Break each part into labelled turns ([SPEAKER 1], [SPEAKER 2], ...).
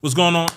[SPEAKER 1] What's going on?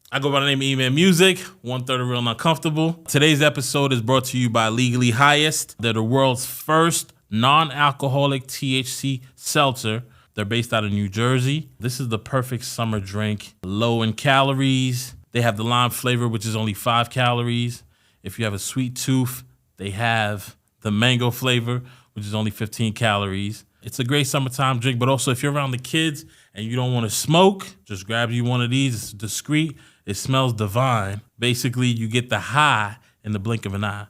[SPEAKER 1] I go by the name of Eman Music, 1/3 of Real and Uncomfortable. Today's episode is brought to you by Legally Highest. They're the world's first non-alcoholic THC seltzer. They're based out of New Jersey. This is the perfect summer drink, low in calories. They have the lime flavor, which is only 5 calories. If you have a sweet tooth, they have the mango flavor, which is only 15 calories. It's a great summertime drink, but also if you're around the kids and you don't want to smoke, just grab you one of these. It's discreet. It smells divine. Basically, you get the high in the blink of an eye,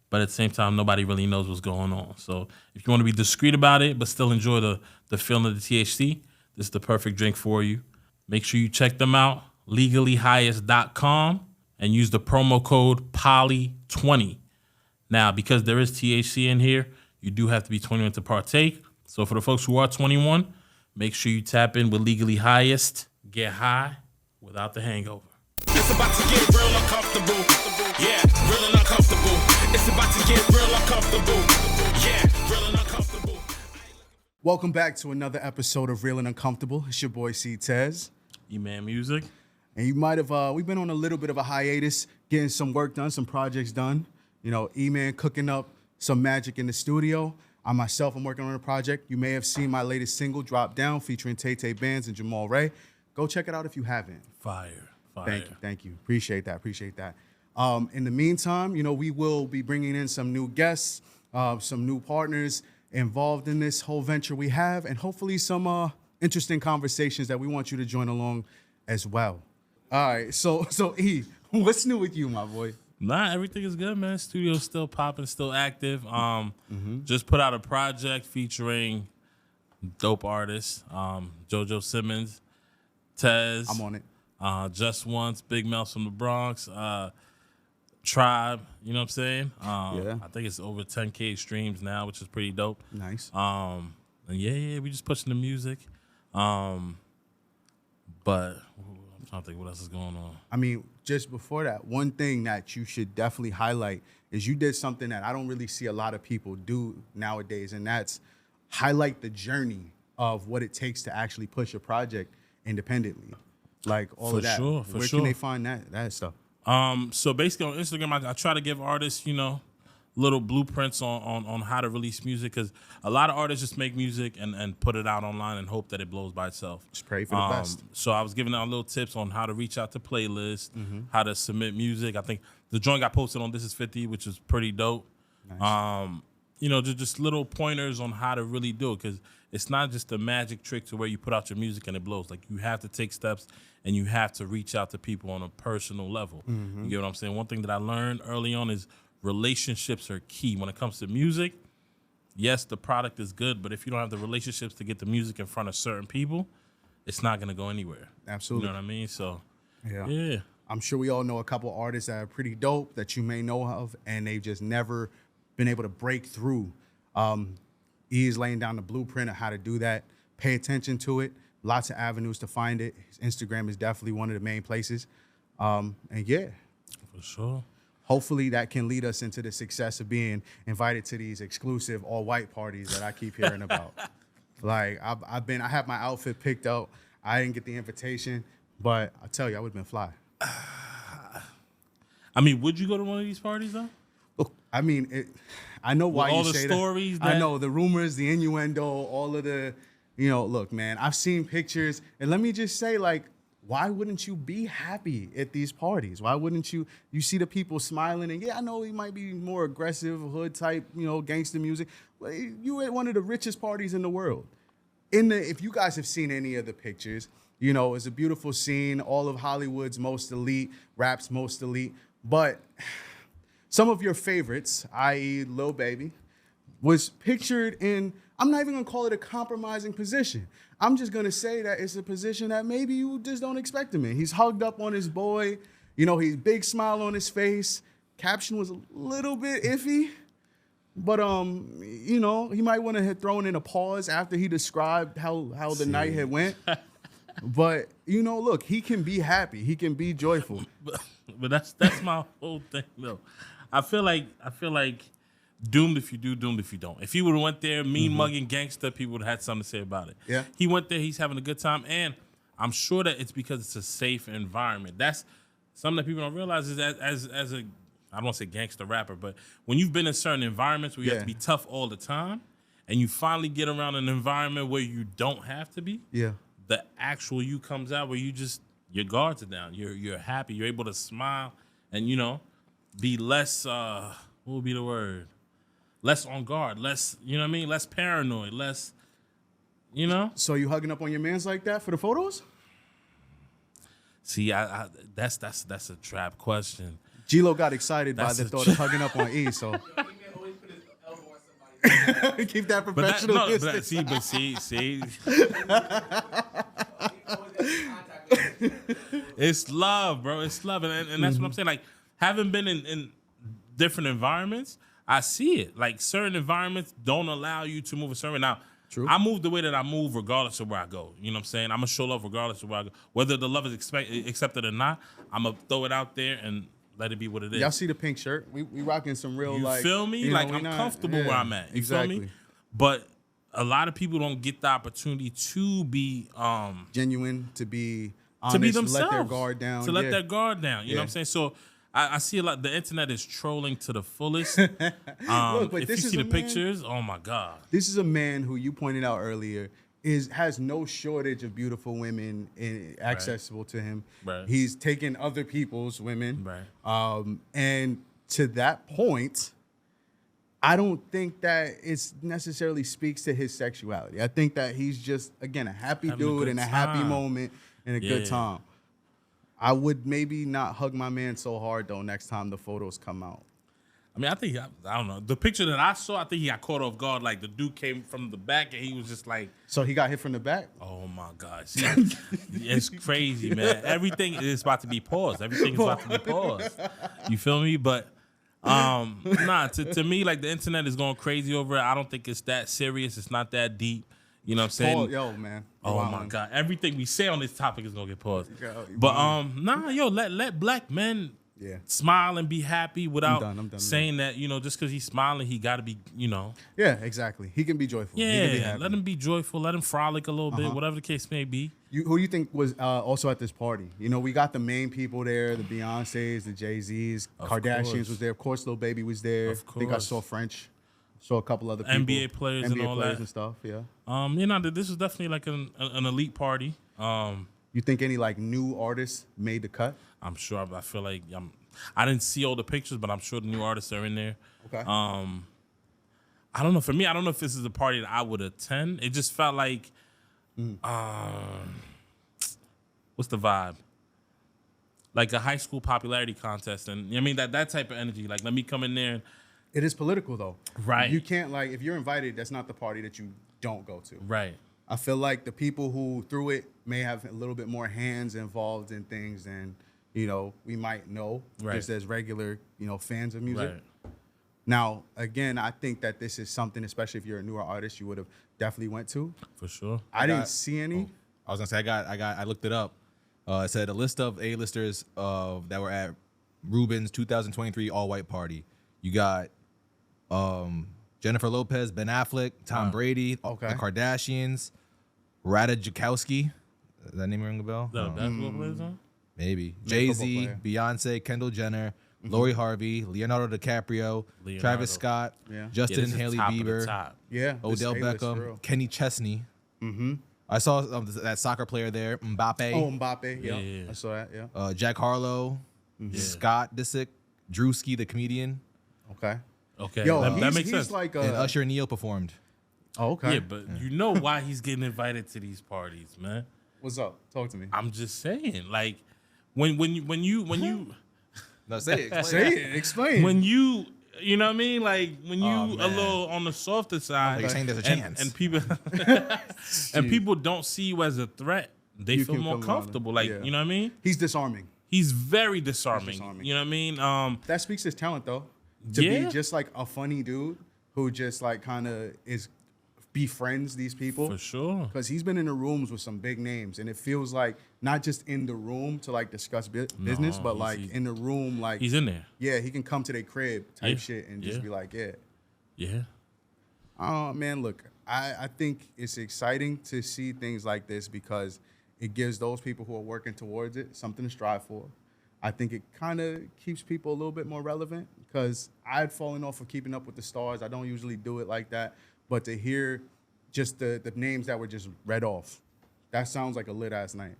[SPEAKER 1] but at the same time, nobody really knows what's going on. So if you want to be discreet about it, but still enjoy the feeling of the THC, this is the perfect drink for you. Make sure you check them out, legallyhighest.com, and use the promo code POLY20. Now, because there is THC in here, you do have to be 21 to partake. So for the folks who are 21, make sure you tap in with Legally Highest. Get high without the hangover.
[SPEAKER 2] It's about to get real uncomfortable. Yeah, real and uncomfortable. It's about to get real uncomfortable. Yeah, real and uncomfortable.
[SPEAKER 3] Welcome back to another episode of Real and Uncomfortable. It's your boy Ctez.
[SPEAKER 1] Eman Music.
[SPEAKER 3] And you might have, we've been on a little bit of a hiatus, getting some work done, some projects done. You know, Eman cooking up some magic in the studio. I myself am working on a project. You may have seen my latest single, Drop Down, featuring Ctez Bands and Jamal Ray. Go check it out if you haven't.
[SPEAKER 1] Fire.
[SPEAKER 3] Thank you. Appreciate that. In the meantime, you know, we will be bringing in some new guests, some new partners involved in this whole venture we have, and hopefully some interesting conversations that we want you to join along as well. All right, so E, what's new with you, my boy?
[SPEAKER 1] Nah, everything is good, man. Studio's still popping, still active. Just put out a project featuring dope artists, JoJo Simmons, Tez.
[SPEAKER 3] I'm on it.
[SPEAKER 1] Just Once, Big Mouth from the Bronx, Tribe, you know what I'm saying?
[SPEAKER 3] Yeah.
[SPEAKER 1] I think it's over 10K streams now, which is pretty dope.
[SPEAKER 3] Nice.
[SPEAKER 1] And yeah, we just pushing the music. But I'm trying to think what else is going on.
[SPEAKER 3] I mean, just before that, one thing that you should definitely highlight is you did something that I don't really see a lot of people do nowadays, and that's highlight the journey of what it takes to actually push a project independently. Like all of that.
[SPEAKER 1] For
[SPEAKER 3] Where
[SPEAKER 1] sure.
[SPEAKER 3] can they find that stuff?
[SPEAKER 1] So basically on Instagram, I try to give artists, you know, little blueprints on how to release music, because a lot of artists just make music and put it out online and hope that it blows by itself.
[SPEAKER 3] Just pray for the best.
[SPEAKER 1] So I was giving out little tips on how to reach out to playlists, how to submit music. I think the joint got posted on This Is 50, which is pretty dope.
[SPEAKER 3] Nice.
[SPEAKER 1] You know, just little pointers on how to really do it, because it's not just a magic trick to where you put out your music and it blows. Like, you have to take steps and you have to reach out to people on a personal level. You get what I'm saying? One thing that I learned early on is relationships are key. When it comes to music, yes, the product is good, but if you don't have the relationships to get the music in front of certain people, it's not going to go anywhere.
[SPEAKER 3] Absolutely.
[SPEAKER 1] You know what I mean? So,
[SPEAKER 3] Yeah.
[SPEAKER 1] yeah.
[SPEAKER 3] I'm sure we all know a couple artists that are pretty dope that you may know of, and they've just never been able to break through. He is laying down the blueprint of how to do that. Pay attention to it. Lots of avenues to find it. His Instagram is definitely one of the main places. And yeah,
[SPEAKER 1] For sure.
[SPEAKER 3] hopefully that can lead us into the success of being invited to these exclusive all-white parties that I keep hearing about. Like, I have my outfit picked out. I didn't get the invitation, but I tell you, I would have been fly.
[SPEAKER 1] I mean, would you go to one of these parties, though?
[SPEAKER 3] Look, I mean, I know why
[SPEAKER 1] With all
[SPEAKER 3] you
[SPEAKER 1] the
[SPEAKER 3] say
[SPEAKER 1] stories
[SPEAKER 3] that. I
[SPEAKER 1] that-
[SPEAKER 3] know the rumors, the innuendo, all of the, you know, look, man, I've seen pictures, and let me just say, like, why wouldn't you be happy at these parties? Why wouldn't you see the people smiling? And yeah, I know he might be more aggressive, hood type, you know, gangster music. But you at one of the richest parties in the world. If you guys have seen any of the pictures, you know, it's a beautiful scene. All of Hollywood's most elite, rap's most elite. But some of your favorites, i.e. Lil Baby, was pictured in, I'm not even gonna call it a compromising position. I'm just gonna say that it's a position that maybe you just don't expect him in. He's hugged up on his boy, you know, he's big smile on his face. Caption was a little bit iffy, but you know, he might want to have thrown in a pause after he described how the night had went. But you know, look, he can be happy, he can be joyful.
[SPEAKER 1] But that's my whole thing, though. I feel like doomed if you do, doomed if you don't. If he would have went there, mean mugging gangster, people would have had something to say about it.
[SPEAKER 3] Yeah.
[SPEAKER 1] He went there, he's having a good time, and I'm sure that it's because it's a safe environment. That's something that people don't realize is that as a, I don't want to say gangster rapper, but when you've been in certain environments where you have to be tough all the time, and you finally get around an environment where you don't have to be, the actual you comes out where you just, your guards are down. You're happy. You're able to smile and, you know, be less, what would be the word? Less on guard, less, you know what I mean? Less paranoid, less, you know?
[SPEAKER 3] So you hugging up on your mans like that for the photos?
[SPEAKER 1] See, I that's a trap question.
[SPEAKER 3] G-Lo got excited by the thought of hugging up on E, so. Keep that professional distance.
[SPEAKER 1] See. It's love, bro. It's love. And that's what I'm saying. Like, having been in different environments, I see it. Like, certain environments don't allow you to move a certain way. Now,
[SPEAKER 3] True.
[SPEAKER 1] I move the way that I move regardless of where I go. You know what I'm saying? I'm going to show love regardless of where I go. Whether the love is accepted or not, I'm going to throw it out there and let it be what it is.
[SPEAKER 3] Y'all see the pink shirt? We rocking some real,
[SPEAKER 1] You
[SPEAKER 3] like...
[SPEAKER 1] feel me?
[SPEAKER 3] You know,
[SPEAKER 1] Like, I'm comfortable where I'm at. You feel me? But a lot of people don't get the opportunity to be...
[SPEAKER 3] genuine, to be honest,
[SPEAKER 1] to be themselves.
[SPEAKER 3] let their guard down.
[SPEAKER 1] To let their guard down. You know what I'm saying? So I see a lot. The internet is trolling to the fullest. Look,
[SPEAKER 3] but
[SPEAKER 1] if
[SPEAKER 3] this
[SPEAKER 1] you
[SPEAKER 3] is
[SPEAKER 1] see
[SPEAKER 3] a
[SPEAKER 1] the
[SPEAKER 3] man-
[SPEAKER 1] pictures, oh my God.
[SPEAKER 3] This is a man who you pointed out earlier has no shortage of beautiful women accessible to him.
[SPEAKER 1] Right.
[SPEAKER 3] He's taken other people's women.
[SPEAKER 1] Right.
[SPEAKER 3] And to that point, I don't think that it necessarily speaks to his sexuality. I think that he's just, again, a happy
[SPEAKER 1] Having a
[SPEAKER 3] dude
[SPEAKER 1] good
[SPEAKER 3] in a happy
[SPEAKER 1] time.
[SPEAKER 3] moment and a good time. I would maybe not hug my man so hard, though, next time the photos come out.
[SPEAKER 1] I mean, I think, I don't know. The picture that I saw, I think he got caught off guard. Like, the dude came from the back and he was just like...
[SPEAKER 3] So he got hit from the back?
[SPEAKER 1] Oh, my gosh. It's crazy, man. Everything is about to be paused. Everything is about to be paused. You feel me? But, to me, like, the internet is going crazy over it. I don't think it's that serious. It's not that deep. You know what I'm saying?
[SPEAKER 3] Yo, man.
[SPEAKER 1] Oh my God! Everything we say on this topic is gonna get paused.
[SPEAKER 3] Yeah,
[SPEAKER 1] But let black men smile and be happy without
[SPEAKER 3] I'm done,
[SPEAKER 1] saying that, you know, just because he's smiling, he got to be, you know.
[SPEAKER 3] Yeah, exactly. He can be joyful. He can be
[SPEAKER 1] Yeah,
[SPEAKER 3] happy.
[SPEAKER 1] let him be joyful. Let him frolic a little bit, whatever the case may be.
[SPEAKER 3] Who do you think was also at this party? You know, we got the main people there, the Beyoncés, the Jay-Z's, Kardashians
[SPEAKER 1] course.
[SPEAKER 3] was there. Of course, Lil Baby was there.
[SPEAKER 1] Of
[SPEAKER 3] I think I
[SPEAKER 1] course.
[SPEAKER 3] saw French. Saw a couple other people.
[SPEAKER 1] NBA players and all that.
[SPEAKER 3] and stuff, yeah.
[SPEAKER 1] You know, this was definitely like an elite party.
[SPEAKER 3] You think any, like, new artists made the cut?
[SPEAKER 1] I'm sure. I feel like I didn't see all the pictures, but I'm sure the new artists are in there.
[SPEAKER 3] Okay.
[SPEAKER 1] I don't know. For me, I don't know if this is a party that I would attend. It just felt like, what's the vibe? Like a high school popularity contest, and I mean that type of energy. Like, let me come in there.
[SPEAKER 3] It is political, though.
[SPEAKER 1] Right.
[SPEAKER 3] You can't, like, if you're invited, that's not the party that you don't go to.
[SPEAKER 1] Right.
[SPEAKER 3] I feel like the people who threw it may have a little bit more hands involved in things than, you know, we might know just as regular, you know, fans of music.
[SPEAKER 1] Right.
[SPEAKER 3] Now, again, I think that this is something, especially if you're a newer artist, you would have definitely went to.
[SPEAKER 1] For sure.
[SPEAKER 3] I didn't see any.
[SPEAKER 4] I was gonna say I looked it up. It said a list of A-listers that were at Rubins 2023 all-white party. You got Jennifer Lopez, Ben Affleck, Tom Brady, the Kardashians, Rada Jakowski. Does that name ring a bell?
[SPEAKER 1] The basketball players on?
[SPEAKER 4] Maybe.
[SPEAKER 3] football
[SPEAKER 4] Jay-Z,
[SPEAKER 3] player.
[SPEAKER 4] Beyonce, Kendall Jenner, Lori Harvey, Leonardo DiCaprio, Travis Scott, Justin and Haley Bieber,
[SPEAKER 3] Yeah.
[SPEAKER 4] Odell
[SPEAKER 3] this A-list, for
[SPEAKER 4] Beckham,
[SPEAKER 3] real.
[SPEAKER 4] Kenny Chesney. I saw that soccer player there, Mbappe.
[SPEAKER 3] Oh, Mbappe. Yeah.
[SPEAKER 1] Yeah.
[SPEAKER 3] I saw that. Yeah.
[SPEAKER 4] Jack Harlow, Scott Disick, Drewski the comedian,
[SPEAKER 3] Okay.
[SPEAKER 1] Okay.
[SPEAKER 3] Yo,
[SPEAKER 1] that makes
[SPEAKER 3] he's
[SPEAKER 1] sense.
[SPEAKER 3] like
[SPEAKER 4] and Usher Neal performed.
[SPEAKER 3] Oh, okay.
[SPEAKER 1] Yeah, but you know why he's getting invited to these parties, man.
[SPEAKER 3] What's up? Talk to me.
[SPEAKER 1] I'm just saying, like, when you
[SPEAKER 4] No, say it.
[SPEAKER 3] Say it. Explain.
[SPEAKER 1] when you know what I mean, like when you
[SPEAKER 4] Oh,
[SPEAKER 1] a
[SPEAKER 4] man.
[SPEAKER 1] little on the softer side,
[SPEAKER 4] You're saying there's a chance.
[SPEAKER 1] and people and people don't see you as a threat, they
[SPEAKER 3] You
[SPEAKER 1] feel
[SPEAKER 3] can
[SPEAKER 1] more
[SPEAKER 3] come around
[SPEAKER 1] comfortable.
[SPEAKER 3] him.
[SPEAKER 1] Like,
[SPEAKER 3] Yeah.
[SPEAKER 1] you know what I mean?
[SPEAKER 3] He's disarming.
[SPEAKER 1] He's very disarming.
[SPEAKER 3] disarming.
[SPEAKER 1] You know what I mean?
[SPEAKER 3] That speaks his talent, though. To
[SPEAKER 1] Yeah.
[SPEAKER 3] be just like a funny dude who just like kind of befriends these people.
[SPEAKER 1] For sure.
[SPEAKER 3] Because he's been in the rooms with some big names, and it feels like not just in the room to like discuss business, but like in the room, like
[SPEAKER 1] He's in there.
[SPEAKER 3] yeah, he can come to their crib type
[SPEAKER 1] Yeah.
[SPEAKER 3] shit and just
[SPEAKER 1] Yeah.
[SPEAKER 3] be like, yeah.
[SPEAKER 1] Yeah.
[SPEAKER 3] Man, look, I think it's exciting to see things like this because it gives those people who are working towards it something to strive for. I think it kind of keeps people a little bit more relevant because I had fallen off of Keeping Up with the Stars. I don't usually do it like that, but to hear just the names that were just read off, that sounds like a lit ass night.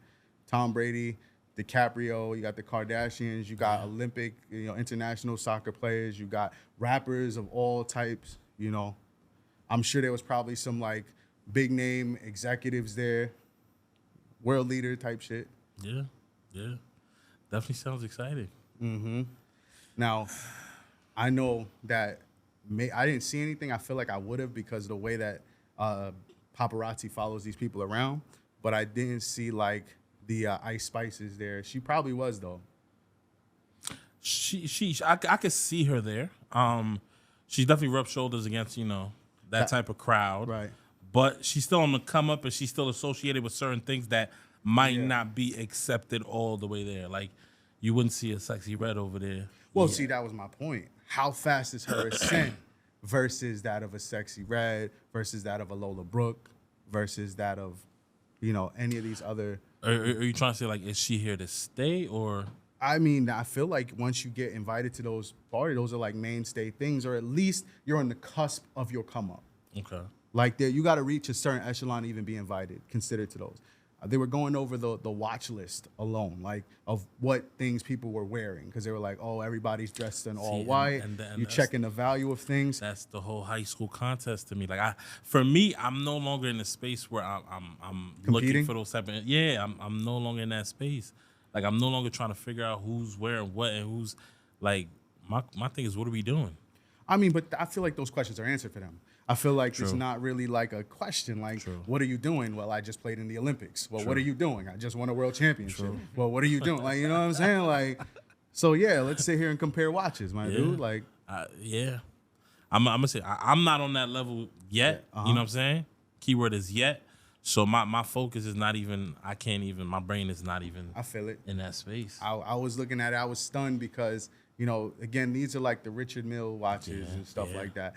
[SPEAKER 3] Tom Brady, DiCaprio, you got the Kardashians, you got Olympic, international soccer players, you got rappers of all types, I'm sure there was probably some like big name executives there, world leader type shit.
[SPEAKER 1] Yeah. Definitely sounds exciting.
[SPEAKER 3] Now, I know that I didn't see anything. I feel like I would have because of the way that paparazzi follows these people around, but I didn't see like the Ice Spices there. She probably was though.
[SPEAKER 1] I could see her there. She definitely rubbed shoulders against that type of crowd,
[SPEAKER 3] Right.
[SPEAKER 1] But she's still on the come up, and she's still associated with certain things that might not be accepted all the way there. Like you wouldn't see a Sexy Red over there.
[SPEAKER 3] Well, see, that was my point. How fast is her ascent versus that of a Sexy Red, versus that of a Lola Brooke, versus that of, any of these other.
[SPEAKER 1] Are you trying to say, like, is she here to stay, or?
[SPEAKER 3] I mean, I feel like once you get invited to those parties, those are like mainstay things, or at least you're on the cusp of your come up.
[SPEAKER 1] Okay.
[SPEAKER 3] Like you got to reach a certain echelon to even be invited, considered to those. They were going over the watch list alone, like of what things people were wearing, because they were like, oh, everybody's dressed in all white.
[SPEAKER 1] and
[SPEAKER 3] You're checking the value of things.
[SPEAKER 1] That's the whole high school contest to me. Like for me, I'm no longer in the space where I'm looking for those type of. Yeah, I'm no longer in that space. Like I'm no longer trying to figure out who's wearing what and who's like. My thing is, what are we doing?
[SPEAKER 3] I mean, but I feel like those questions are answered for them. I feel like it's not really like a question like, what are you doing? Well, I just played in the Olympics. Well, what are you doing? I just won a world championship. Well, what are you doing? Like, you know what I'm saying? Like, so yeah, let's sit here and compare watches, my dude. Like,
[SPEAKER 1] yeah. I'm gonna say I'm not on that level yet. You know what I'm saying? Keyword is yet. So my focus is not even. I can't even. My brain is not even.
[SPEAKER 3] I feel it
[SPEAKER 1] in that space.
[SPEAKER 3] I was looking at it. I was stunned because again, these are like the Richard Mille watches and stuff like that.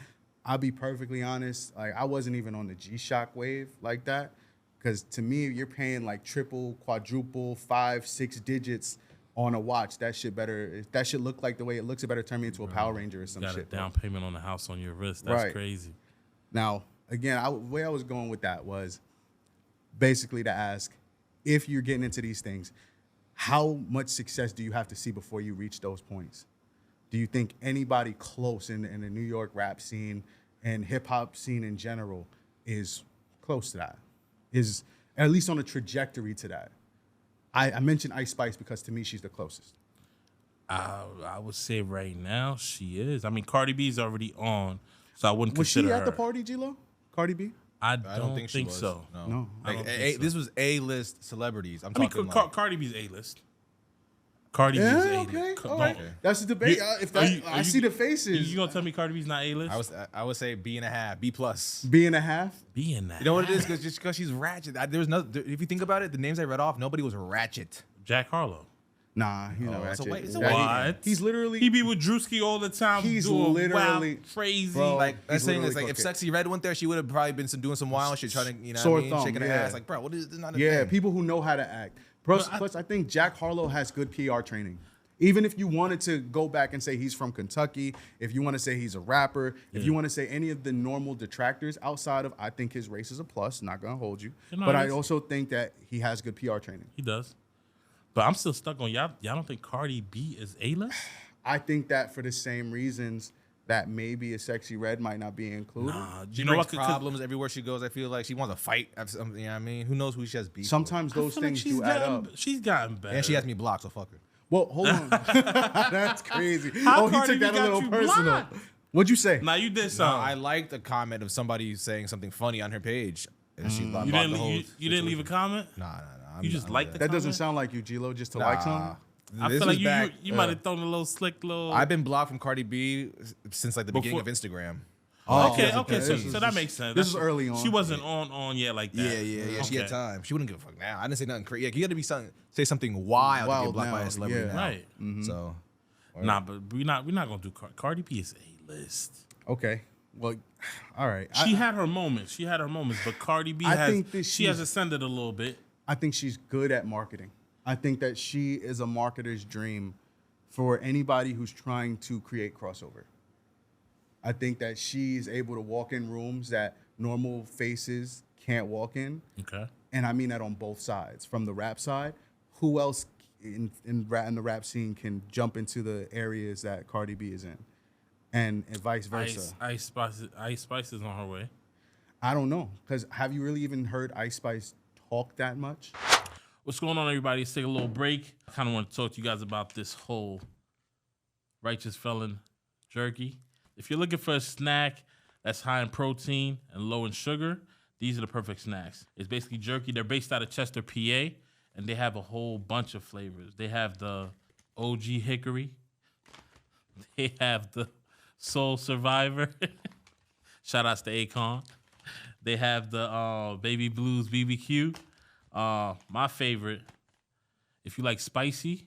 [SPEAKER 3] I'll be perfectly honest. Like I wasn't even on the G-Shock wave like that, because to me, you're paying like triple, quadruple, 5, 6 digits on a watch. That shit better. If that shit look like the way it looks, it better turn me into a Power Ranger or some
[SPEAKER 1] got
[SPEAKER 3] shit.
[SPEAKER 1] Got a down payment on the house on your wrist. That's crazy.
[SPEAKER 3] Now, again, the way I was going with that was basically to ask, if you're getting into these things, how much success do you have to see before you reach those points? Do you think anybody close in the New York rap scene and hip hop scene in general is close to that? Is at least on a trajectory to that? I mentioned Ice Spice because to me she's the closest.
[SPEAKER 1] I would say right now she is. I mean, Cardi B's already on, so I wouldn't consider her.
[SPEAKER 3] Was she at the party, G-Lo? Cardi B?
[SPEAKER 1] I don't think she was.
[SPEAKER 4] So.
[SPEAKER 3] No.
[SPEAKER 4] Like, this was A-list celebrities. I'm
[SPEAKER 1] talking
[SPEAKER 4] talking
[SPEAKER 1] like
[SPEAKER 4] Cardi
[SPEAKER 1] B's A-list. Cardi B's A-list.
[SPEAKER 3] Okay. All right. That's the debate. I see the faces.
[SPEAKER 1] You gonna tell me Cardi B's not A-list?
[SPEAKER 4] I would say B.5, B+.
[SPEAKER 3] B.5?
[SPEAKER 1] B.5.
[SPEAKER 4] You know what it is? Just because she's ratchet. There's no. If you think about it, the names I read off, nobody was ratchet.
[SPEAKER 1] Jack Harlow.
[SPEAKER 3] Nah, he's not
[SPEAKER 4] it's a
[SPEAKER 3] ratchet.
[SPEAKER 4] it's a
[SPEAKER 1] What?
[SPEAKER 3] He's literally.
[SPEAKER 1] He be with Drewski all the time.
[SPEAKER 3] He's
[SPEAKER 1] doing
[SPEAKER 3] literally
[SPEAKER 1] wild, crazy.
[SPEAKER 3] Bro,
[SPEAKER 4] like I'm
[SPEAKER 3] he's
[SPEAKER 4] saying,
[SPEAKER 3] literally
[SPEAKER 4] it's like if
[SPEAKER 3] cooking.
[SPEAKER 4] Sexy Red went there, she would have probably been doing some wild shit, trying to
[SPEAKER 3] Sore thumb,
[SPEAKER 4] shaking her
[SPEAKER 3] yeah.
[SPEAKER 4] ass. Like, bro, what is this? Not a
[SPEAKER 3] Yeah,
[SPEAKER 4] thing.
[SPEAKER 3] people who know how to act. Plus, I think Jack Harlow has good PR training. Even if you wanted to go back and say he's from Kentucky, if you want to say he's a rapper, if you want to say any of the normal detractors outside of, I think his race is a plus, not going to hold you. But I also think that he has good PR training.
[SPEAKER 1] He does. But I'm still stuck on y'all. Y'all don't think Cardi B is A-list?
[SPEAKER 3] I think that for the same reasons that maybe a Sexy Red might not be included.
[SPEAKER 4] You know what? Problems everywhere she goes. I feel like she wants to fight. You know what I mean? Who knows who she has beef
[SPEAKER 3] Sometimes those things do add up.
[SPEAKER 1] She's gotten better.
[SPEAKER 4] And she has me blocked, so fuck her.
[SPEAKER 3] Well, hold on. That's crazy.
[SPEAKER 1] How
[SPEAKER 3] he
[SPEAKER 1] Cardi
[SPEAKER 3] took that
[SPEAKER 1] B
[SPEAKER 3] a
[SPEAKER 1] got
[SPEAKER 3] little
[SPEAKER 1] you
[SPEAKER 3] personal.
[SPEAKER 1] blocked?
[SPEAKER 3] What'd you say?
[SPEAKER 1] Now you did
[SPEAKER 4] No,
[SPEAKER 1] something.
[SPEAKER 4] I liked the comment of somebody saying something funny on her page. And she blocked
[SPEAKER 1] You
[SPEAKER 4] the
[SPEAKER 1] didn't,
[SPEAKER 4] whole
[SPEAKER 1] you didn't leave a comment?
[SPEAKER 4] Nah.
[SPEAKER 1] You just liked the
[SPEAKER 3] That doesn't
[SPEAKER 1] comment?
[SPEAKER 3] sound like you, G-Lo, just to like something.
[SPEAKER 1] I
[SPEAKER 4] This
[SPEAKER 1] feel like
[SPEAKER 4] was
[SPEAKER 1] you might have thrown a little slick little.
[SPEAKER 4] I've been blocked from Cardi B since like the beginning of Instagram.
[SPEAKER 1] Okay,
[SPEAKER 3] okay.
[SPEAKER 1] so
[SPEAKER 3] This
[SPEAKER 1] that makes sense.
[SPEAKER 3] This was early on.
[SPEAKER 1] She wasn't on yet like that.
[SPEAKER 4] Yeah. She had
[SPEAKER 1] Okay.
[SPEAKER 4] time. She wouldn't give a fuck now. I didn't say nothing crazy. Yeah, you got to be say something wild to
[SPEAKER 3] Wild
[SPEAKER 4] get blocked by
[SPEAKER 3] now,
[SPEAKER 4] a celebrity
[SPEAKER 3] yeah.
[SPEAKER 4] now.
[SPEAKER 1] Right.
[SPEAKER 4] So
[SPEAKER 1] Nah, but we're not gonna do Cardi B is A-list.
[SPEAKER 3] Okay. Well, all right.
[SPEAKER 1] She had her moments. But Cardi B
[SPEAKER 3] I
[SPEAKER 1] has
[SPEAKER 3] think that
[SPEAKER 1] she has
[SPEAKER 3] she's-
[SPEAKER 1] ascended a little bit.
[SPEAKER 3] I think she's good at marketing. I think that she is a marketer's dream for anybody who's trying to create crossover. I think that she's able to walk in rooms that normal faces can't walk in.
[SPEAKER 1] Okay.
[SPEAKER 3] And I mean that on both sides. From the rap side, who else in the rap scene can jump into the areas that Cardi B is in? And vice versa.
[SPEAKER 1] Ice Spice is on her way.
[SPEAKER 3] I don't know. Because have you really even heard Ice Spice talk that much?
[SPEAKER 1] What's going on, everybody? Let's take a little break. I kind of want to talk to you guys about this whole Righteous Felon jerky. If you're looking for a snack that's high in protein and low in sugar, these are the perfect snacks. It's basically jerky. They're based out of Chester, PA, and they have a whole bunch of flavors. They have the OG Hickory. They have the Soul Survivor. Shout outs to Akon. They have the Baby Blues BBQ. My favorite, if you like spicy,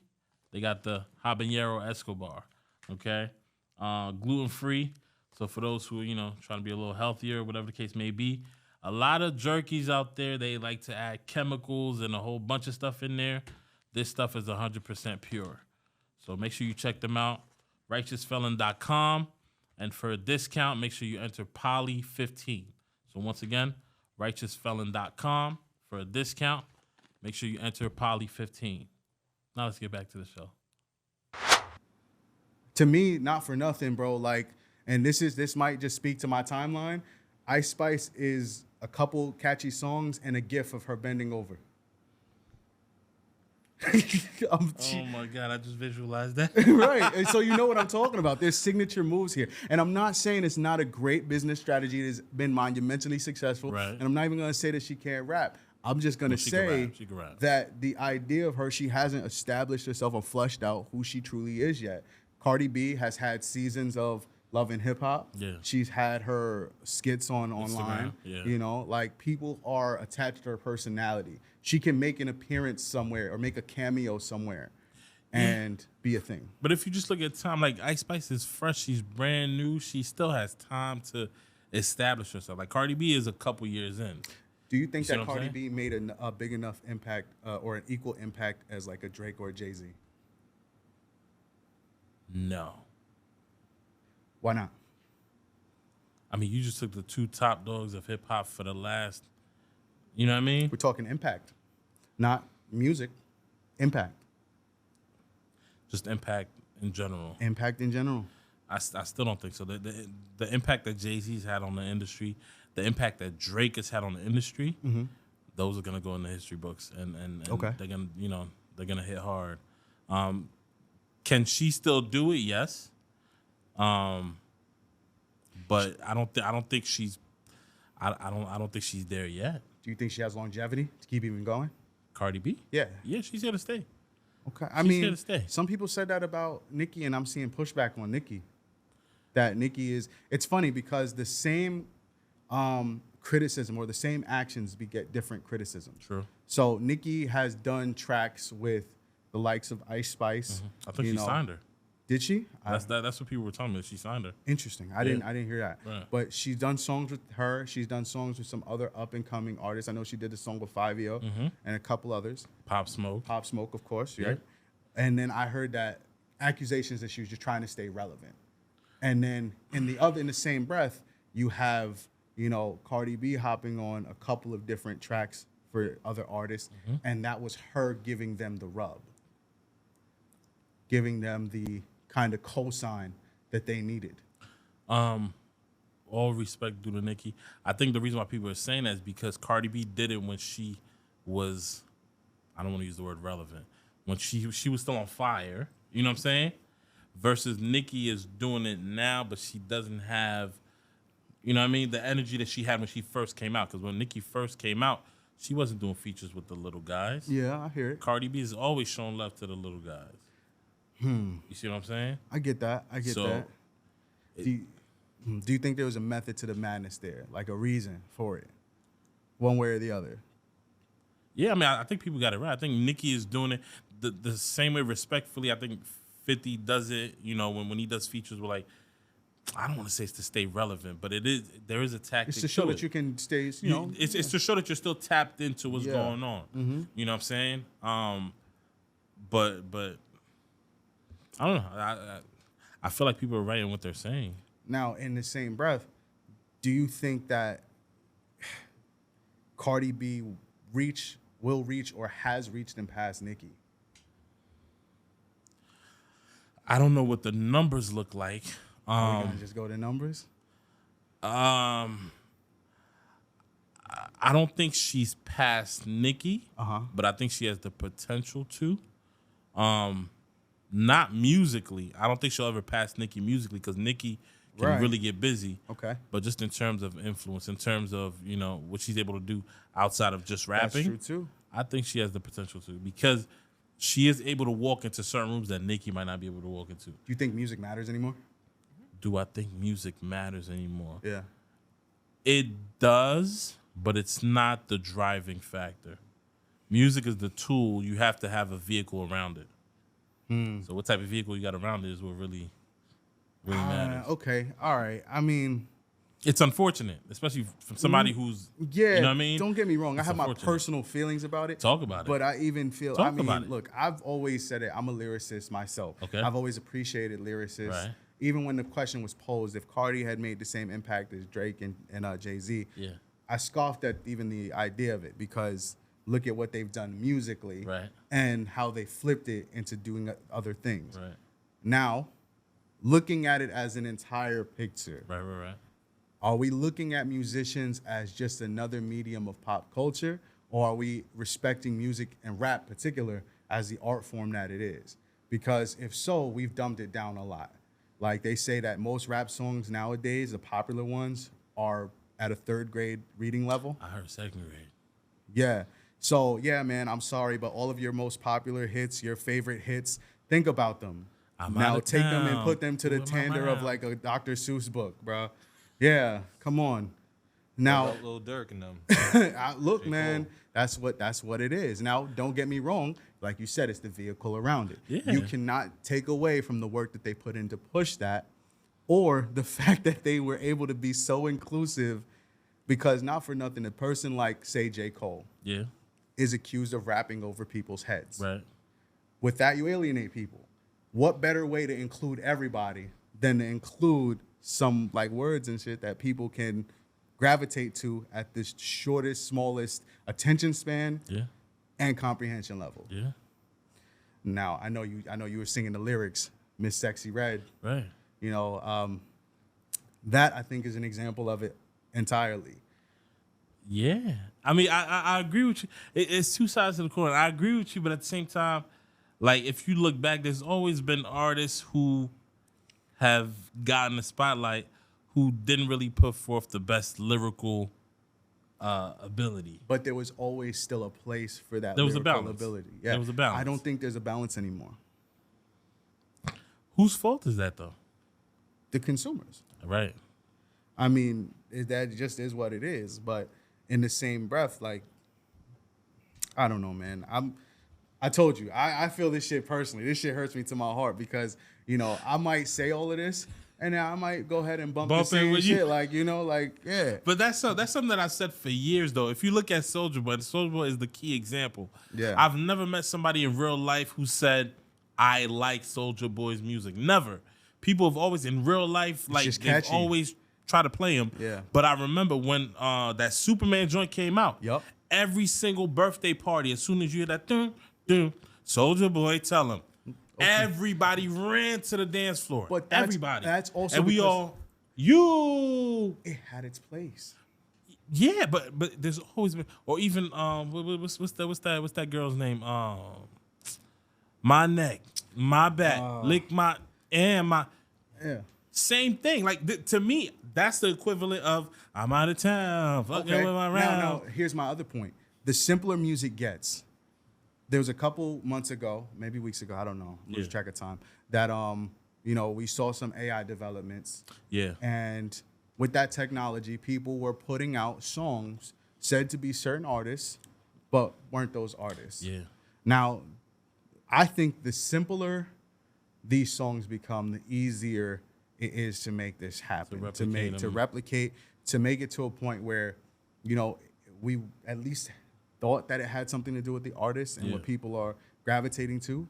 [SPEAKER 1] they got the Habanero Escobar. Okay, gluten-free. So for those who are, trying to be a little healthier, whatever the case may be, a lot of jerkies out there, they like to add chemicals and a whole bunch of stuff in there. This stuff is 100% pure. So make sure you check them out, righteousfelon.com. And for a discount, make sure you enter Poly15. So once again, righteousfelon.com. For a discount, make sure you enter Poly15. Now let's get back to the show.
[SPEAKER 3] To me, not for nothing, bro. Like, and this might just speak to my timeline. Ice Spice is a couple catchy songs and a gif of her bending over.
[SPEAKER 1] Oh my God, I just visualized that.
[SPEAKER 3] Right. And so you know what I'm talking about. There's signature moves here. And I'm not saying it's not a great business strategy. It has been monumentally successful.
[SPEAKER 1] Right.
[SPEAKER 3] And I'm not even going to say that she can't rap. I'm just going to say
[SPEAKER 1] she can rap.
[SPEAKER 3] that the idea of her, she hasn't established herself or fleshed out who she truly is yet. Cardi B has had seasons of Love and Hip Hop.
[SPEAKER 1] Yeah.
[SPEAKER 3] She's had her skits online.
[SPEAKER 1] Yeah.
[SPEAKER 3] Like people are attached to her personality. She can make an appearance somewhere or make a cameo somewhere and be a thing.
[SPEAKER 1] But if you just look at time, like Ice Spice is fresh, she's brand new, she still has time to establish herself. Like Cardi B is a couple years in.
[SPEAKER 3] Do you think
[SPEAKER 1] see
[SPEAKER 3] that
[SPEAKER 1] what I'm
[SPEAKER 3] Cardi
[SPEAKER 1] saying?
[SPEAKER 3] B made a big enough impact or an equal impact as like a Drake or a Jay-Z?
[SPEAKER 1] No.
[SPEAKER 3] Why not?
[SPEAKER 1] I mean, you just took the two top dogs of hip hop for the last, you know what I mean?
[SPEAKER 3] We're talking impact, not music. Impact.
[SPEAKER 1] Just impact in general.
[SPEAKER 3] Impact in general.
[SPEAKER 1] I still don't think so. The impact that Jay-Z's had on the industry, the impact that Drake has had on the industry, those are gonna go in the history books, and
[SPEAKER 3] Okay.
[SPEAKER 1] they're gonna hit hard. Can she still do it? Yes. But I don't think she's there yet.
[SPEAKER 3] Do you think she has longevity to keep even going?
[SPEAKER 1] Cardi B?
[SPEAKER 3] Yeah.
[SPEAKER 1] Yeah, she's here to stay.
[SPEAKER 3] Okay.
[SPEAKER 1] She's here to stay.
[SPEAKER 3] Some people said that about Nicki, and I'm seeing pushback on Nicki. That Nicki is. It's funny because the same criticism or the same actions beget different criticism.
[SPEAKER 1] True.
[SPEAKER 3] So Nicki has done tracks with the likes of Ice Spice.
[SPEAKER 1] I think she signed her.
[SPEAKER 3] Did she?
[SPEAKER 1] That's what people were telling me. She signed her.
[SPEAKER 3] Interesting. I didn't hear that.
[SPEAKER 1] Right.
[SPEAKER 3] But she's done songs with her. She's done songs with some other up and coming artists. I know she did the song with Fivio and a couple others.
[SPEAKER 1] Pop Smoke.
[SPEAKER 3] Pop Smoke, of course,
[SPEAKER 1] Yeah.
[SPEAKER 3] right? And then I heard that accusations that she was just trying to stay relevant. And then in the same breath, you have, Cardi B hopping on a couple of different tracks for other artists, and that was her giving them the rub. Giving them the kind of cosign that they needed.
[SPEAKER 1] All respect due to Nicki. I think the reason why people are saying that is because Cardi B did it when she was, I don't want to use the word relevant, when she was still on fire, you know what I'm saying? Versus Nicki is doing it now, but she doesn't have, you know what I mean, the energy that she had when she first came out. Because when Nicki first came out, she wasn't doing features with the little guys.
[SPEAKER 3] Yeah, I hear it.
[SPEAKER 1] Cardi B has always shown love to the little guys. You see what I'm saying?
[SPEAKER 3] I get that.
[SPEAKER 1] So,
[SPEAKER 3] Do you think there was a method to the madness there, like a reason for it, one way or the other?
[SPEAKER 1] Yeah, I mean, I think people got it right. I think Nicki is doing it the same way, respectfully. I think 50 does it, when he does features with like I don't want to say it's to stay relevant, but there is a tactic.
[SPEAKER 3] It's to show
[SPEAKER 1] to
[SPEAKER 3] that
[SPEAKER 1] it.
[SPEAKER 3] you can stay, you know.
[SPEAKER 1] It's to show that you're still tapped into what's
[SPEAKER 3] Yeah.
[SPEAKER 1] going on. You know what I'm saying? But I don't know. I feel like people are writing what they're saying.
[SPEAKER 3] Now, in the same breath, do you think that Cardi B will reach, or has reached and passed Nicki?
[SPEAKER 1] I don't know what the numbers look like.
[SPEAKER 3] Are we gonna just go to numbers?
[SPEAKER 1] I don't think she's past Nicki, but I think she has the potential to. Not musically. I don't think she'll ever pass Nicki musically because Nicki can
[SPEAKER 3] Right.
[SPEAKER 1] really get busy.
[SPEAKER 3] Okay.
[SPEAKER 1] But just in terms of influence, in terms of, you know, what she's able to do outside of just rapping,
[SPEAKER 3] That's true too.
[SPEAKER 1] I think she has the potential to because she is able to walk into certain rooms that Nicki might not be able to walk into.
[SPEAKER 3] Do you think music matters anymore?
[SPEAKER 1] Do I think music matters anymore?
[SPEAKER 3] Yeah.
[SPEAKER 1] It does, but it's not the driving factor. Music is the tool. You have to have a vehicle around it. So what type of vehicle you got around it is what really matters.
[SPEAKER 3] Okay. All right. I mean,
[SPEAKER 1] It's unfortunate, especially from somebody who's,
[SPEAKER 3] yeah.
[SPEAKER 1] you know what I mean?
[SPEAKER 3] Don't get me wrong. I
[SPEAKER 1] It's
[SPEAKER 3] have my
[SPEAKER 1] unfortunate.
[SPEAKER 3] personal feelings about it.
[SPEAKER 1] Talk about it.
[SPEAKER 3] But I even feel,
[SPEAKER 1] Talk
[SPEAKER 3] I mean,
[SPEAKER 1] about it.
[SPEAKER 3] look, I've always said it. I'm a lyricist myself.
[SPEAKER 1] Okay.
[SPEAKER 3] I've always appreciated lyricists.
[SPEAKER 1] Right.
[SPEAKER 3] Even when the question was posed, if Cardi had made the same impact as Drake and Jay-Z,
[SPEAKER 1] Yeah.
[SPEAKER 3] I scoffed at even the idea of it because look at what they've done musically
[SPEAKER 1] Right.
[SPEAKER 3] and how they flipped it into doing other things.
[SPEAKER 1] Right.
[SPEAKER 3] Now, looking at it as an entire picture,
[SPEAKER 1] Right.
[SPEAKER 3] are we looking at musicians as just another medium of pop culture, or are we respecting music and rap particular as the art form that it is? Because if so, we've dumbed it down a lot. Like they say that most rap songs nowadays, the popular ones, are at a third grade reading level.
[SPEAKER 1] I heard second grade.
[SPEAKER 3] Yeah. So, yeah, man, I'm sorry, but all of your most popular hits, your favorite hits, think about them.
[SPEAKER 1] I'm
[SPEAKER 3] now
[SPEAKER 1] out of
[SPEAKER 3] take them and
[SPEAKER 1] town.
[SPEAKER 3] put them to the
[SPEAKER 1] Who am I
[SPEAKER 3] tender of
[SPEAKER 1] around?
[SPEAKER 3] like a Dr. Seuss book, bro. Yeah, come on. Now,
[SPEAKER 4] Lil Durk and them.
[SPEAKER 3] look,
[SPEAKER 4] J.
[SPEAKER 3] man,
[SPEAKER 4] Cole.
[SPEAKER 3] that's what it is. Now, don't get me wrong. Like you said, it's the vehicle around it.
[SPEAKER 1] Yeah.
[SPEAKER 3] You cannot take away from the work that they put in to push that, or the fact that they were able to be so inclusive. Because not for nothing, a person like, say, J. Cole
[SPEAKER 1] Yeah.
[SPEAKER 3] is accused of rapping over people's heads.
[SPEAKER 1] Right.
[SPEAKER 3] With that, you alienate people. What better way to include everybody than to include some like words and shit that people can gravitate to at the shortest, smallest attention span
[SPEAKER 1] Yeah.
[SPEAKER 3] and comprehension level.
[SPEAKER 1] Yeah.
[SPEAKER 3] Now, I know you were singing the lyrics, Miss Sexy Red.
[SPEAKER 1] Right.
[SPEAKER 3] You know, that I think is an example of it entirely.
[SPEAKER 1] Yeah. I mean, I agree with you. It's two sides of the coin. I agree with you, but at the same time, like if you look back, there's always been artists who have gotten the spotlight who didn't really put forth the best lyrical ability.
[SPEAKER 3] But there was always still a place for that
[SPEAKER 1] There was a
[SPEAKER 3] lyrical
[SPEAKER 1] balance.
[SPEAKER 3] ability. Yeah.
[SPEAKER 1] There was a balance.
[SPEAKER 3] I don't think there's a balance anymore.
[SPEAKER 1] Whose fault is that though?
[SPEAKER 3] The consumers.
[SPEAKER 1] Right.
[SPEAKER 3] I mean, that just is what it is. But in the same breath, like, I don't know, man. I told you, I feel this shit personally. This shit hurts me to my heart because, you know, I might say all of this and then I might go ahead and bump the
[SPEAKER 1] Bump it
[SPEAKER 3] same
[SPEAKER 1] with
[SPEAKER 3] shit.
[SPEAKER 1] you.
[SPEAKER 3] Like, you know, like, yeah.
[SPEAKER 1] But that's something that I said for years though. If you look at Soulja Boy, Soulja Boy is the key example.
[SPEAKER 3] Yeah.
[SPEAKER 1] I've never met somebody in real life who said, I like Soulja Boy's music. Never. People have always in real life, like
[SPEAKER 3] just
[SPEAKER 1] they've
[SPEAKER 3] catchy.
[SPEAKER 1] always tried to play him.
[SPEAKER 3] Yeah.
[SPEAKER 1] But I remember when that Superman joint came out.
[SPEAKER 3] Yup.
[SPEAKER 1] Every single birthday party, as soon as you hear that dun, dun, Soulja Boy, tell him. Everybody ran to the dance floor.
[SPEAKER 3] But that's-
[SPEAKER 1] everybody.
[SPEAKER 3] that's also
[SPEAKER 1] and we
[SPEAKER 3] because-
[SPEAKER 1] all you.
[SPEAKER 3] It had its place.
[SPEAKER 1] Yeah, but there's always been, or even what's that girl's name? My neck, my back, lick my and my
[SPEAKER 3] Yeah.
[SPEAKER 1] same thing. Like to me, that's the equivalent of I'm out of town. Fucking
[SPEAKER 3] Okay.
[SPEAKER 1] with my
[SPEAKER 3] Now,
[SPEAKER 1] round.
[SPEAKER 3] here's my other point. The simpler music gets, there was a couple months ago, maybe weeks ago, I don't know, lose
[SPEAKER 1] Yeah.
[SPEAKER 3] track of time, that you know, we saw some AI developments.
[SPEAKER 1] Yeah,
[SPEAKER 3] And with that technology, people were putting out songs said to be certain artists, but weren't those artists.
[SPEAKER 1] yeah,
[SPEAKER 3] Now, I think the simpler these songs become, the easier it is to make this happen,
[SPEAKER 1] replicate
[SPEAKER 3] to
[SPEAKER 1] them.
[SPEAKER 3] replicate, to make it to a point where, you know, we at least thought that it had something to do with the artist and what people are gravitating to.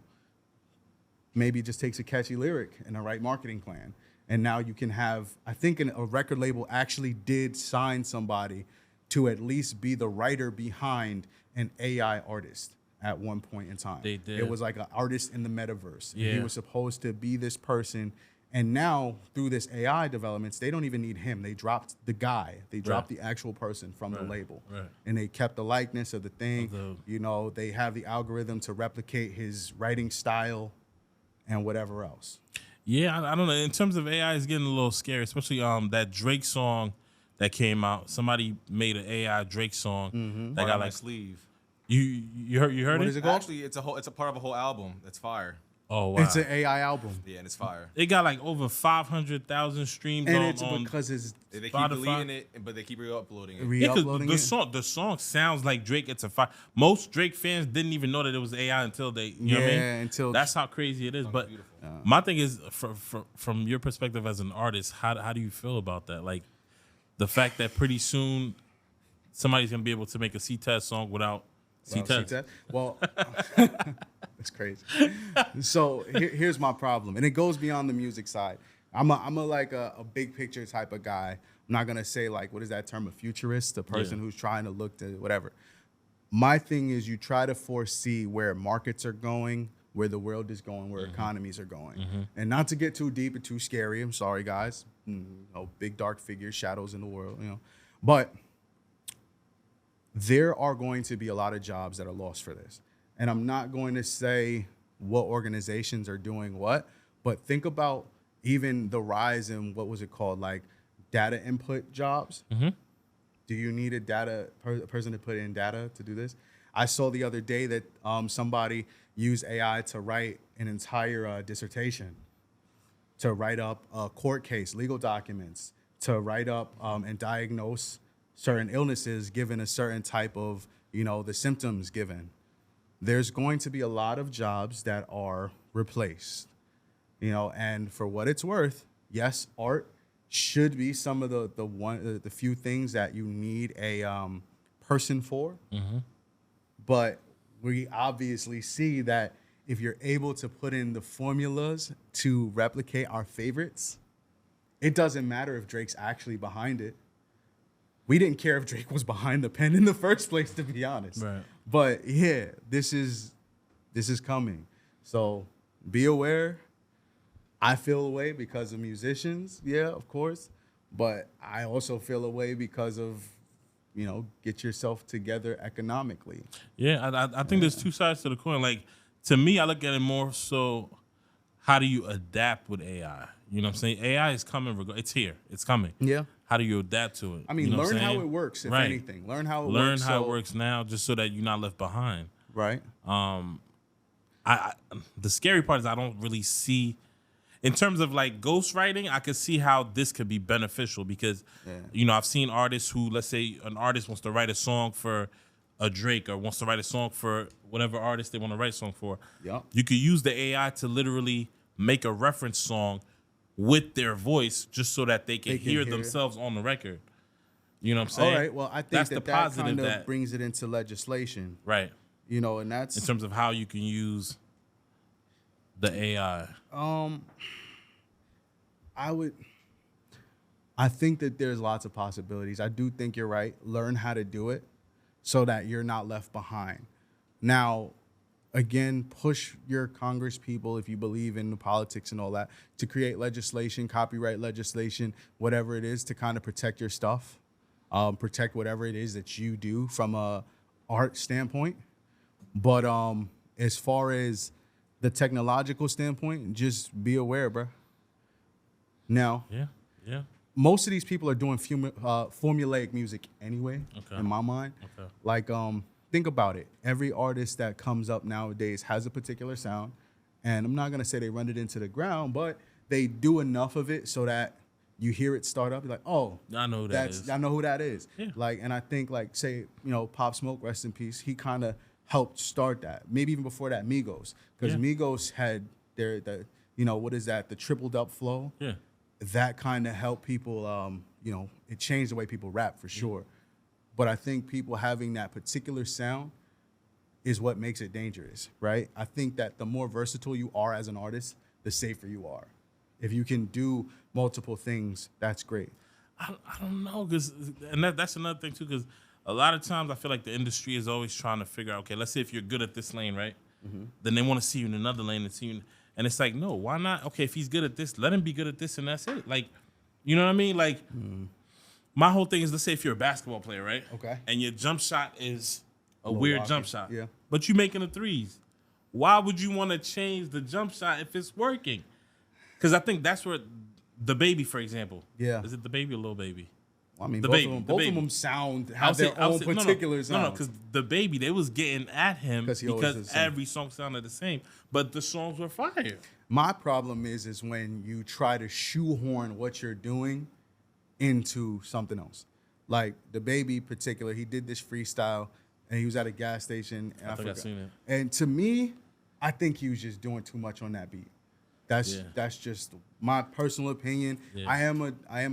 [SPEAKER 3] Maybe it just takes a catchy lyric and a right marketing plan. And now you can have, I think a record label actually did sign somebody to at least be the writer behind an AI artist at one point in time.
[SPEAKER 1] They did.
[SPEAKER 3] It was like an artist in the metaverse.
[SPEAKER 1] Yeah.
[SPEAKER 3] He was supposed to be this person. And now through this AI developments, they don't even need him. They dropped the guy. They dropped the actual person from the label.
[SPEAKER 1] Right.
[SPEAKER 3] And they kept the likeness of the thing.
[SPEAKER 1] the-
[SPEAKER 3] You know, they have the algorithm to replicate his writing style and whatever else.
[SPEAKER 1] Yeah, I don't know. In terms of AI, it's getting a little scary, especially that Drake song that came out. Somebody made an AI Drake song that
[SPEAKER 4] Got
[SPEAKER 1] got
[SPEAKER 4] on my
[SPEAKER 1] like
[SPEAKER 4] sleeve.
[SPEAKER 1] you heard
[SPEAKER 3] What
[SPEAKER 1] it?
[SPEAKER 3] is it called?
[SPEAKER 4] Actually, it's a part of a whole album. That's fire.
[SPEAKER 1] Oh wow!
[SPEAKER 3] It's an AI album.
[SPEAKER 4] Yeah, and it's fire.
[SPEAKER 1] It got like over 500,000 streams
[SPEAKER 3] And
[SPEAKER 1] on,
[SPEAKER 3] it's
[SPEAKER 1] on
[SPEAKER 3] because it's
[SPEAKER 4] They keep
[SPEAKER 1] Spotify.
[SPEAKER 4] deleting it, but they keep re-uploading it.
[SPEAKER 1] Yeah, 'cause
[SPEAKER 3] re-uploading
[SPEAKER 1] the
[SPEAKER 3] it.
[SPEAKER 1] the song sounds like Drake. It's a fire. Most Drake fans didn't even know that it was AI until they, you know what I mean?
[SPEAKER 3] until
[SPEAKER 1] That's how crazy it is. But
[SPEAKER 4] beautiful.
[SPEAKER 1] my thing is, from your perspective as an artist, how do you feel about that? Like the fact that pretty soon somebody's gonna be able to make a Ctez song without Ctez.
[SPEAKER 3] Well, it's crazy. So here's my problem, and it goes beyond the music side. I'm a big picture type of guy. I'm not gonna say like, what is that term, a futurist, the person who's trying to look to whatever. My thing is, you try to foresee where markets are going, where the world is going, where economies are going, and not to get too deep and too scary. I'm sorry, guys. Big dark figures, shadows in the world, but there are going to be a lot of jobs that are lost for this. And I'm not going to say what organizations are doing what, but think about even the rise in, what was it called, like data input jobs. Do you need a person to put in data to do this? I saw the other day that somebody used AI to write an entire dissertation, to write up a court case, legal documents, to write up and diagnose certain illnesses given a certain type of, the symptoms given. There's going to be a lot of jobs that are replaced, and for what it's worth, yes, art should be some of the few things that you need a person for. But we obviously see that if you're able to put in the formulas to replicate our favorites, it doesn't matter if Drake's actually behind it. We didn't care if Drake was behind the pen in the first place, to be honest.
[SPEAKER 1] Right.
[SPEAKER 3] But yeah, this is coming. So be aware. I feel away because of musicians, yeah, of course. But I also feel away because of, get yourself together economically.
[SPEAKER 1] Yeah, I think there's two sides to the coin. Like, to me, I look at it more so, how do you adapt with AI? You know what I'm saying? AI is coming. It's here. It's coming.
[SPEAKER 3] Yeah.
[SPEAKER 1] How do you adapt to it?
[SPEAKER 3] I mean,
[SPEAKER 1] You know what
[SPEAKER 3] learn
[SPEAKER 1] I'm
[SPEAKER 3] how
[SPEAKER 1] saying?
[SPEAKER 3] it works, if
[SPEAKER 1] Right.
[SPEAKER 3] anything. Learn how it
[SPEAKER 1] Learn
[SPEAKER 3] works.
[SPEAKER 1] how it works now, just so that you're not left behind.
[SPEAKER 3] Right.
[SPEAKER 1] I the scary part is I don't really see, in terms of like ghostwriting, I could see how this could be beneficial because, I've seen artists who, let's say an artist wants to write a song for a Drake or wants to write a song for whatever artist they want to write a song for.
[SPEAKER 3] Yep.
[SPEAKER 1] You could use the AI to literally make a reference song with their voice just so that they can, hear
[SPEAKER 3] hear it.
[SPEAKER 1] themselves on the record. You know what I'm saying?
[SPEAKER 3] All right. Well, I think
[SPEAKER 1] that's
[SPEAKER 3] that
[SPEAKER 1] the positive
[SPEAKER 3] kind of
[SPEAKER 1] that
[SPEAKER 3] brings it into legislation,
[SPEAKER 1] right
[SPEAKER 3] and that's
[SPEAKER 1] in terms of how you can use the AI.
[SPEAKER 3] I think that there's lots of possibilities. I do think you're right. Learn how to do it so that you're not left behind. Now, again, push your Congress people, if you believe in the politics and all that, to create legislation, copyright legislation, whatever it is, to kind of protect your stuff, protect whatever it is that you do from a art standpoint. But as far as the technological standpoint, just be aware, bro. Now,
[SPEAKER 1] Yeah.
[SPEAKER 3] most of these people are doing formulaic music anyway,
[SPEAKER 1] Okay.
[SPEAKER 3] in my mind.
[SPEAKER 1] Okay.
[SPEAKER 3] Like, think about it. Every artist that comes up nowadays has a particular sound. And I'm not going to say they run it into the ground, but they do enough of it so that you hear it start up. You're like, oh,
[SPEAKER 1] I know who that is.
[SPEAKER 3] I know who that is.
[SPEAKER 1] Yeah.
[SPEAKER 3] Like, and I think, like, say, Pop Smoke, rest in peace, he kind of helped start that. Maybe even before that, Migos. Because
[SPEAKER 1] Yeah.
[SPEAKER 3] Migos had what is that? The tripled up flow.
[SPEAKER 1] Yeah.
[SPEAKER 3] that kind of helped people, you know, it changed the way people rap for sure. But I think people having that particular sound is what makes it dangerous, right? I think that the more versatile you are as an artist, the safer you are. If you can do multiple things, that's great.
[SPEAKER 1] I don't know, and that's another thing too, because a lot of times I feel like the industry is always trying to figure out, okay, let's say if you're good at this lane, right? Then they want to see you in another lane and see you, and it's like, no, why not? Okay, if he's good at this, let him be good at this, and that's it. Like, you know what I mean? Like, my whole thing is, let's say if you're a basketball player, right?
[SPEAKER 3] Okay.
[SPEAKER 1] And your jump shot is a
[SPEAKER 3] little
[SPEAKER 1] weird
[SPEAKER 3] rocky,
[SPEAKER 1] jump shot.
[SPEAKER 3] yeah.
[SPEAKER 1] But you making the threes. Why would you want to change the jump shot if it's working? Because I think that's where the baby, for example.
[SPEAKER 3] Yeah.
[SPEAKER 1] Is it the baby or little baby?
[SPEAKER 3] I mean,
[SPEAKER 1] The
[SPEAKER 3] both
[SPEAKER 1] Baby,
[SPEAKER 3] of them,
[SPEAKER 1] the
[SPEAKER 3] both
[SPEAKER 1] Baby.
[SPEAKER 3] of them sound
[SPEAKER 1] I
[SPEAKER 3] have
[SPEAKER 1] would say-
[SPEAKER 3] their
[SPEAKER 1] I would
[SPEAKER 3] own
[SPEAKER 1] say-
[SPEAKER 3] particular
[SPEAKER 1] no,
[SPEAKER 3] sound.
[SPEAKER 1] because the baby, they was getting at him
[SPEAKER 3] 'Cause he always
[SPEAKER 1] because
[SPEAKER 3] does the same.
[SPEAKER 1] every song sounded the same, but the songs were fire.
[SPEAKER 3] My problem is when you try to shoehorn what you're doing into something else. Like the Baby, particular, he did this freestyle and he was at a gas station. And I
[SPEAKER 1] think I
[SPEAKER 3] forgot.
[SPEAKER 1] seen it.
[SPEAKER 3] And to me, I think he was just doing too much on that beat. That's just my personal opinion.
[SPEAKER 1] Yeah.
[SPEAKER 3] I am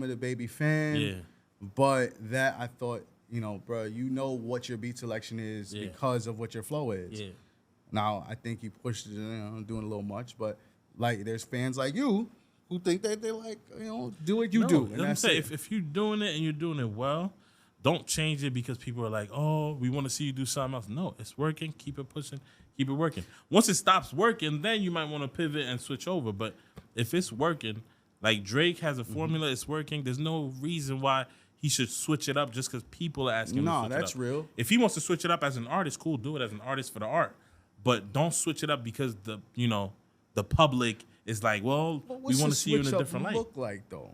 [SPEAKER 3] a the Baby fan.
[SPEAKER 1] Yeah.
[SPEAKER 3] But that I thought, you know, bro, you know what your beat selection is
[SPEAKER 1] Yeah.
[SPEAKER 3] because of what your flow is.
[SPEAKER 1] Yeah.
[SPEAKER 3] Now, I think he pushed it, you know, doing a little much, but like there's fans like you who think that they like, you know, do what you
[SPEAKER 1] No,
[SPEAKER 3] do.
[SPEAKER 1] that's
[SPEAKER 3] And
[SPEAKER 1] what I'm
[SPEAKER 3] that's
[SPEAKER 1] saying.
[SPEAKER 3] it.
[SPEAKER 1] If you're doing it and you're doing it well, don't change it because people are like, oh, we want to see you do something else. No, it's working. Keep it pushing. Keep it working. Once it stops working, then you might want to pivot and switch over. But if it's working, like Drake has a formula, it's working. There's no reason why he should switch it up just because people are asking him to
[SPEAKER 3] Nah,
[SPEAKER 1] switch
[SPEAKER 3] that's
[SPEAKER 1] it up.
[SPEAKER 3] real.
[SPEAKER 1] If he wants to switch it up as an artist, cool, do it as an artist for the art. But don't switch it up because the public is like, well, we
[SPEAKER 3] What's
[SPEAKER 1] want
[SPEAKER 3] the
[SPEAKER 1] to see you in a
[SPEAKER 3] switch up
[SPEAKER 1] different light.
[SPEAKER 3] look like though?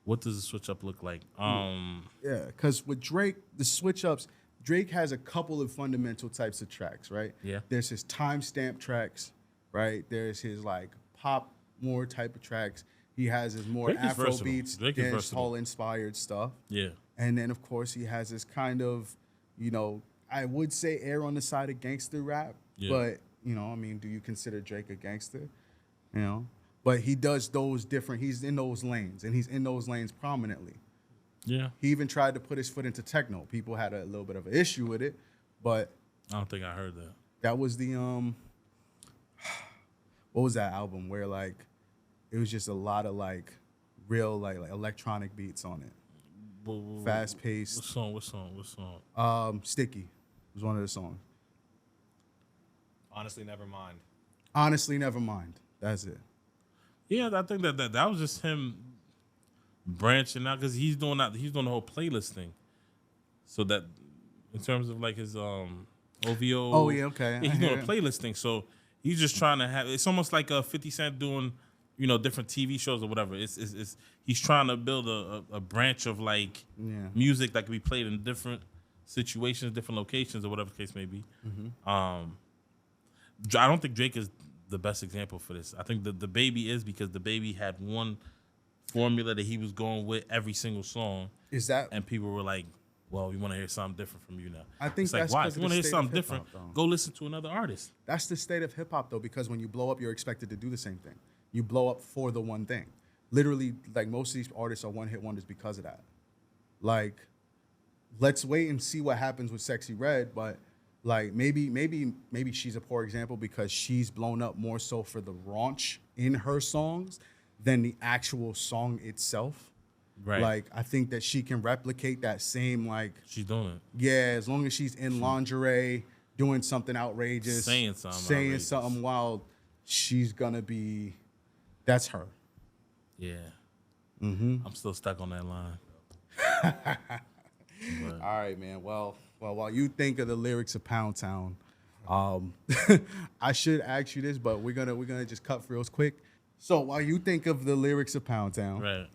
[SPEAKER 1] What does the switch up look like?
[SPEAKER 3] Yeah, because with Drake, the switch ups, Drake has a couple of fundamental types of tracks, right?
[SPEAKER 1] Yeah.
[SPEAKER 3] There's his timestamp tracks, right? There's his like pop more type of tracks. He has his more
[SPEAKER 1] Drake is
[SPEAKER 3] Afro
[SPEAKER 1] versatile.
[SPEAKER 3] beats,
[SPEAKER 1] Drake is versatile.
[SPEAKER 3] dancehall inspired stuff.
[SPEAKER 1] Yeah.
[SPEAKER 3] And then of course he has this kind of, you know, I would say err on the side of gangster rap,
[SPEAKER 1] Yeah.
[SPEAKER 3] but you know, I mean, do you consider Drake a gangster? You know, but he does those different. He's in those lanes, and he's in those lanes prominently.
[SPEAKER 1] Yeah.
[SPEAKER 3] He even tried to put his foot into techno. People had a little bit of an issue with it, but
[SPEAKER 1] I don't think I heard that.
[SPEAKER 3] that was the what was that album where like it was just a lot of like real like electronic beats on it, fast
[SPEAKER 1] What
[SPEAKER 3] paced.
[SPEAKER 1] song?
[SPEAKER 3] Sticky was one of the songs.
[SPEAKER 4] Honestly, never mind.
[SPEAKER 3] Honestly, never mind. That's it.
[SPEAKER 1] Yeah, I think that was just him branching out because he's doing the whole playlist thing. So that in terms of like his OVO.
[SPEAKER 3] Oh, yeah, okay.
[SPEAKER 1] Yeah,
[SPEAKER 3] I
[SPEAKER 1] he's doing
[SPEAKER 3] hear
[SPEAKER 1] a playlist thing. So he's just trying to have. It's almost like a 50 Cent doing, you know, different TV shows or whatever. It's he's trying to build a branch of like
[SPEAKER 3] Yeah.
[SPEAKER 1] music that can be played in different situations, different locations, or whatever the case may be. I don't think Drake is the best example for this. I think the Baby is because the Baby had one formula that he was going with every single song,
[SPEAKER 3] Is that
[SPEAKER 1] and people were like, "Well, we want to hear something different from you now."
[SPEAKER 3] I think
[SPEAKER 1] it's like,
[SPEAKER 3] that's
[SPEAKER 1] why?
[SPEAKER 3] 'cause
[SPEAKER 1] If you
[SPEAKER 3] of
[SPEAKER 1] want to
[SPEAKER 3] the
[SPEAKER 1] hear
[SPEAKER 3] state of
[SPEAKER 1] something different,
[SPEAKER 3] hip-hop,
[SPEAKER 1] go listen to another artist.
[SPEAKER 3] That's the state of hip hop though, because when you blow up, you're expected to do the same thing. You blow up for the one thing. Literally, like most of these artists are one hit wonders because of that. Like, let's wait and see what happens with Sexy Red, but like maybe she's a poor example because she's blown up more so for the raunch in her songs than the actual song itself.
[SPEAKER 1] Right.
[SPEAKER 3] Like, I think that she can replicate that same like
[SPEAKER 1] She's doing it.
[SPEAKER 3] yeah, as long as she's in lingerie, doing something outrageous,
[SPEAKER 1] Saying something outrageous.
[SPEAKER 3] something wild, she's gonna be. That's her.
[SPEAKER 1] Yeah. I'm still stuck on that line.
[SPEAKER 3] All right, man. Well, while you think of the lyrics of Pound Town, I should ask you this, but we're gonna just cut real quick. So while you think of the lyrics of Pound Town,
[SPEAKER 1] Right.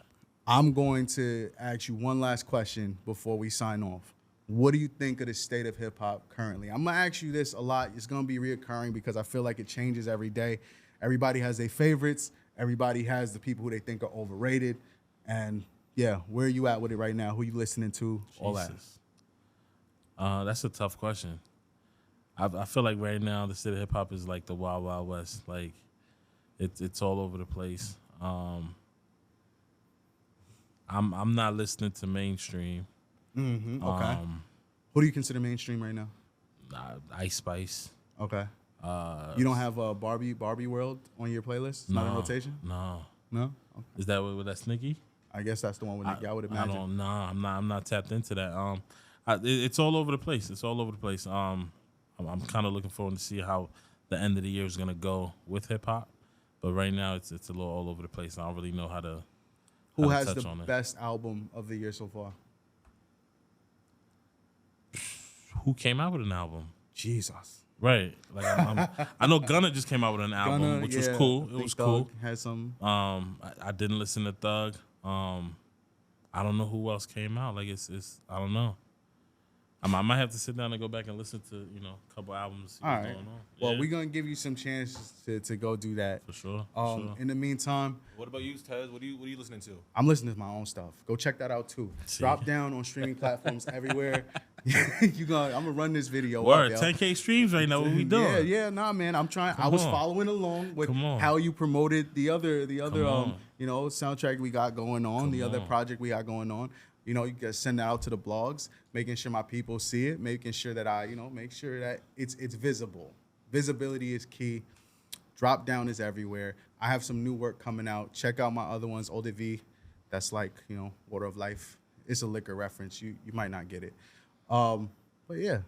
[SPEAKER 3] I'm going to ask you one last question before we sign off. What do you think of the state of hip hop currently? I'm gonna ask you this a lot. It's gonna be reoccurring because I feel like it changes every day. Everybody has their favorites. Everybody has the people who they think are overrated. And yeah, where are you at with it right now? Who you listening to? All that.
[SPEAKER 1] Jesus. That's a tough question. I feel like right now the state of hip hop is like the Wild Wild West. Like it's all over the place. I'm not listening to mainstream.
[SPEAKER 3] Okay. Who do you consider mainstream right now?
[SPEAKER 1] Ice Spice.
[SPEAKER 3] Okay. You don't have a Barbie World on your playlist? It's not in rotation?
[SPEAKER 1] No.
[SPEAKER 3] No? Okay.
[SPEAKER 1] Is that with that Snicky?
[SPEAKER 3] I guess that's the one with Nicky. I would imagine.
[SPEAKER 1] I don't know. I'm not tapped into that. It's all over the place. I'm kind of looking forward to see how the end of the year is gonna go with hip hop. But right now it's a little all over the place. I don't really know how to.
[SPEAKER 3] Who has
[SPEAKER 1] touch
[SPEAKER 3] the
[SPEAKER 1] on it.
[SPEAKER 3] best album of the year so far?
[SPEAKER 1] Who came out with an album?
[SPEAKER 3] Jesus.
[SPEAKER 1] Right. Like I know Gunna just came out with an album,
[SPEAKER 3] Gunna,
[SPEAKER 1] which was
[SPEAKER 3] yeah,
[SPEAKER 1] cool.
[SPEAKER 3] I
[SPEAKER 1] It
[SPEAKER 3] think
[SPEAKER 1] was
[SPEAKER 3] Thug
[SPEAKER 1] cool.
[SPEAKER 3] Had some.
[SPEAKER 1] I didn't listen to Thug. I don't know who else came out. Like it's I don't know. I might have to sit down and go back and listen to a couple albums. See
[SPEAKER 3] All
[SPEAKER 1] what's
[SPEAKER 3] right.
[SPEAKER 1] going on.
[SPEAKER 3] Well,
[SPEAKER 1] Yeah,
[SPEAKER 3] we're gonna give you some chances to go do that.
[SPEAKER 1] for sure.
[SPEAKER 3] In the meantime,
[SPEAKER 4] What about you, Ctez? What are you listening to?
[SPEAKER 3] I'm listening to my own stuff. Go check that out too.
[SPEAKER 1] See.
[SPEAKER 3] Drop down on streaming platforms everywhere. I'm gonna run this video.
[SPEAKER 1] Word,
[SPEAKER 3] up, yo.
[SPEAKER 1] 10K streams right now. What we doing?
[SPEAKER 3] Yeah, nah, man. I'm trying. I was
[SPEAKER 1] on.
[SPEAKER 3] following along with
[SPEAKER 1] Come on.
[SPEAKER 3] how you promoted the other
[SPEAKER 1] on.
[SPEAKER 3] soundtrack we got going on, the other
[SPEAKER 1] on.
[SPEAKER 3] project we got going on. You can send that out to the blogs, making sure my people see it, making sure that I, make sure that it's visible. Visibility is key. Drop down is everywhere. I have some new work coming out. Check out my other ones, Eau de Vie. That's like, Water of Life. It's a liquor reference. You might not get it. But yeah,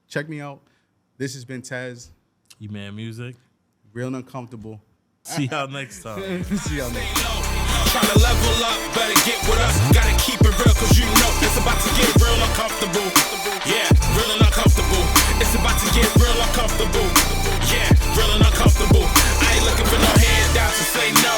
[SPEAKER 3] check me out. This has been Ctez,
[SPEAKER 1] Eman Music.
[SPEAKER 3] Real and Uncomfortable.
[SPEAKER 1] See y'all next time.
[SPEAKER 3] See y'all next time.
[SPEAKER 2] Tryna level up, better get with us. Gotta keep it real, cause you know it's about to get real uncomfortable. Yeah, real and uncomfortable. It's about to get real uncomfortable. Yeah, real and uncomfortable. I ain't looking for no handouts to say no.